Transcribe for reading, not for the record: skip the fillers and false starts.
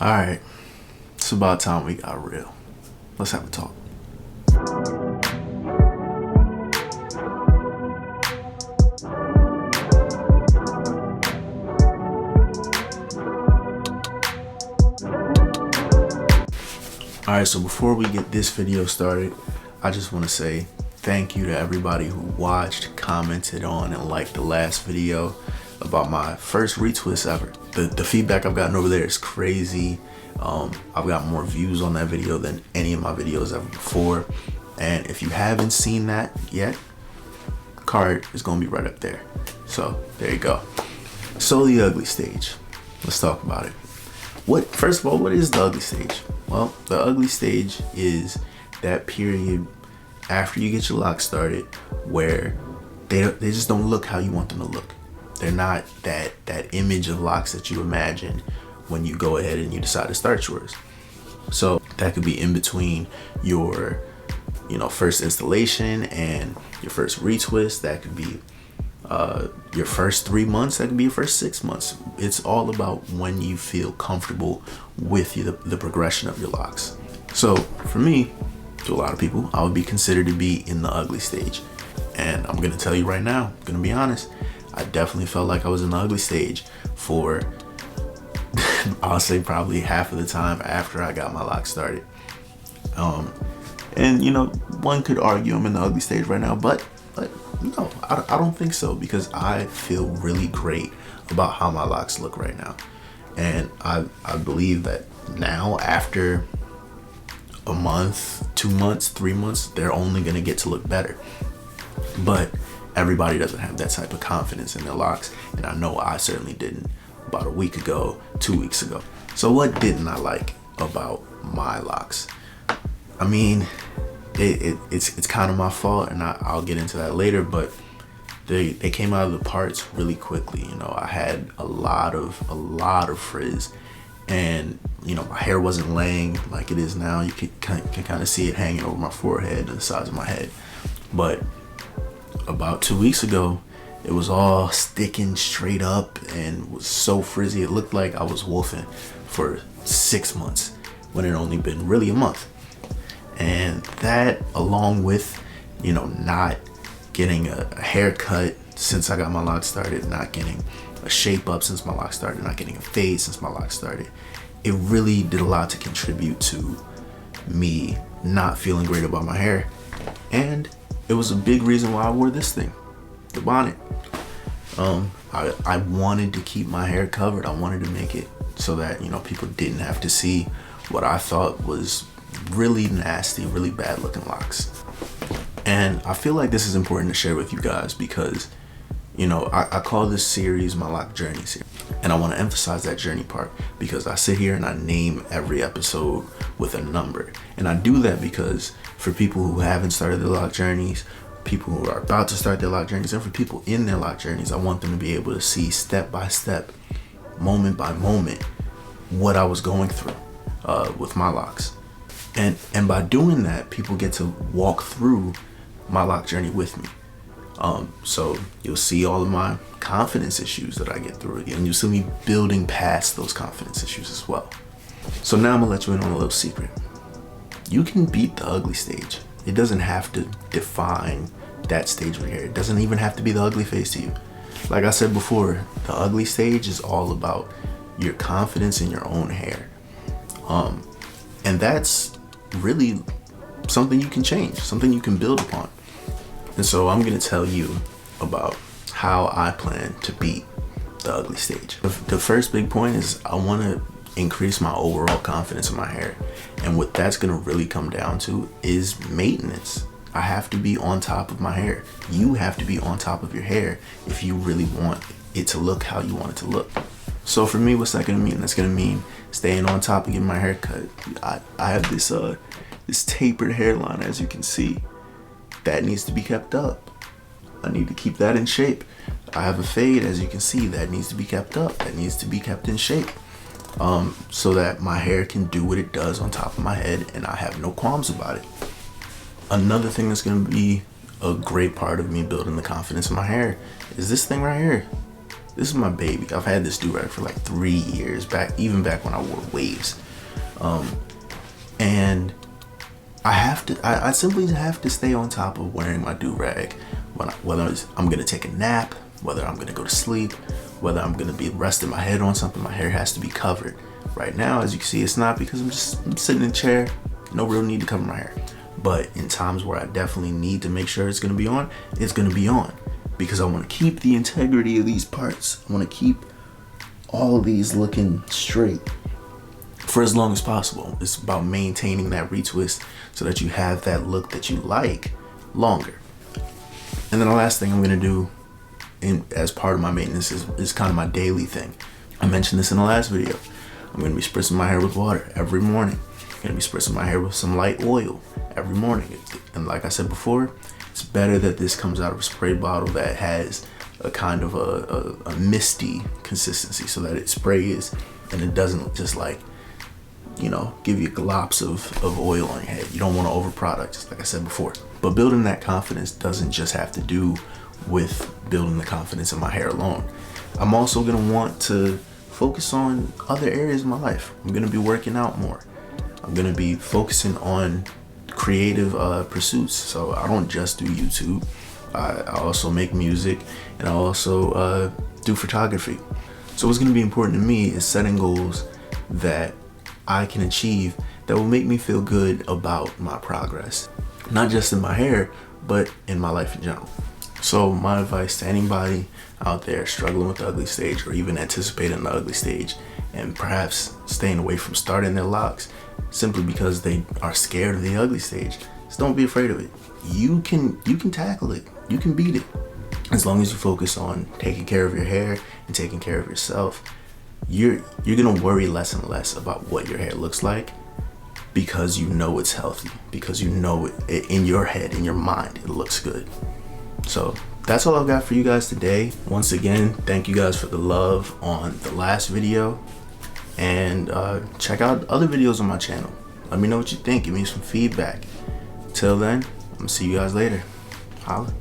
Alright, it's about time we got real. Let's have a talk. Alright, so before we get this video started, I just want to say thank you to everybody who watched, commented on, and liked the last video about my first retwist ever. The feedback I've gotten over there is crazy. I've got more views on that video than any of my videos ever before. And if you haven't seen that yet, card is going to be right up there. So there you go. So the ugly stage. Let's talk about it. First of all, what is the ugly stage? Well, the ugly stage is that period after you get your locks started where they just don't look how you want them to look. They're not that image of locks that you imagine when you go ahead and you decide to start yours. So that could be in between your first installation and your first retwist. That could be your first 3 months. That could be your first 6 months. It's all about when you feel comfortable with the progression of your locks. So for me, to a lot of people, I would be considered to be in the ugly stage. And I'm gonna tell you right now, I'm gonna be honest, I definitely felt like I was in the ugly stage for I'll say probably half of the time after I got my locks started. And one could argue I'm in the ugly stage right now, but no, I don't think so, because I feel really great about how my locks look right now. And I believe that now, after a month, 2 months, 3 months, they're only gonna get to look better. But everybody doesn't have that type of confidence in their locks, and I know I certainly didn't about a week ago, 2 weeks ago. So what didn't I like about my locks? I mean, it's kind of my fault, and I'll get into that later, but they came out of the parts really quickly. I had a lot of frizz, and my hair wasn't laying like it is now. You can kind of see it hanging over my forehead and the sides of my head. But about 2 weeks ago, it was all sticking straight up and was so frizzy. It looked like I was wolfing for 6 months when it only been really a month. And that, along with not getting a haircut since I got my locks started, not getting a shape up since my locks started, not getting a fade since my locks started, it really did a lot to contribute to me not feeling great about my hair. And it was a big reason why I wore this thing, the bonnet. I wanted to keep my hair covered. I wanted to make it so that people didn't have to see what I thought was really nasty, really bad looking locks. And I feel like this is important to share with you guys because I call this series my lock journey series, and I want to emphasize that journey part because I sit here and I name every episode with a number. And I do that because for people who haven't started their lock journeys, people who are about to start their lock journeys, and for people in their lock journeys, I want them to be able to see step by step, moment by moment, what I was going through with my locks. And by doing that, people get to walk through my lock journey with me. So you'll see all of my confidence issues that I get through it, and you'll see me building past those confidence issues as well. So now I'm gonna let you in on a little secret. You can beat the ugly stage. It doesn't have to define that stage right here. It doesn't even have to be the ugly phase to you. Like I said before, the ugly stage is all about your confidence in your own hair. And that's really something you can change, something you can build upon. And so I'm gonna tell you about how I plan to beat the ugly stage. The first big point is I wanna increase my overall confidence in my hair. And what that's gonna really come down to is maintenance. I have to be on top of my hair. You have to be on top of your hair if you really want it to look how you want it to look. So for me, what's that gonna mean? That's gonna mean staying on top of getting my hair cut. I have this tapered hairline, as you can see. That needs to be kept up. I need to keep that in shape. I have a fade, as you can see, that needs to be kept up. That needs to be kept in shape. So that my hair can do what it does on top of my head and I have no qualms about it. Another thing that's gonna be a great part of me building the confidence in my hair is this thing right here. This is my baby. I've had this do-rag for like 3 years, even back when I wore waves. And I simply have to stay on top of wearing my do-rag, whether I'm gonna take a nap, whether I'm gonna go to sleep, whether I'm gonna be resting my head on something. My hair has to be covered. Right now, as you can see, it's not, because I'm sitting in a chair. No real need to cover my hair. But in times where I definitely need to make sure it's gonna be on, it's gonna be on, because I want to keep the integrity of these parts. I want to keep all of these looking straight for as long as possible. It's about maintaining that retwist so that you have that look that you like longer. And then the last thing I'm gonna do as part of my maintenance is kind of my daily thing. I mentioned this in the last video. I'm gonna be spritzing my hair with water every morning. I'm gonna be spritzing my hair with some light oil every morning. And like I said before, it's better that this comes out of a spray bottle that has a kind of a misty consistency, so that it sprays and it doesn't just like, you know, give you glops of oil on your head. You don't want to overproduct, like I said before. But building that confidence doesn't just have to do with building the confidence in my hair alone. I'm also gonna want to focus on other areas of my life. I'm gonna be working out more. I'm gonna be focusing on creative pursuits. So I don't just do YouTube. I also make music, and I also do photography. So what's gonna be important to me is setting goals that I can achieve that will make me feel good about my progress, not just in my hair, but in my life in general. So my advice to anybody out there struggling with the ugly stage, or even anticipating the ugly stage, and perhaps staying away from starting their locks simply because they are scared of the ugly stage, just don't be afraid of it. You can tackle it. You can beat it. As long as you focus on taking care of your hair and taking care of yourself, you're gonna worry less and less about what your hair looks like, because you know it's healthy, because you know it in your head, in your mind, it looks good. So that's all I've got for you guys today. Once again, thank you guys for the love on the last video, and check out other videos on my channel. Let me know what you think. Give me some feedback. Till then, I'm gonna see you guys later. Holla.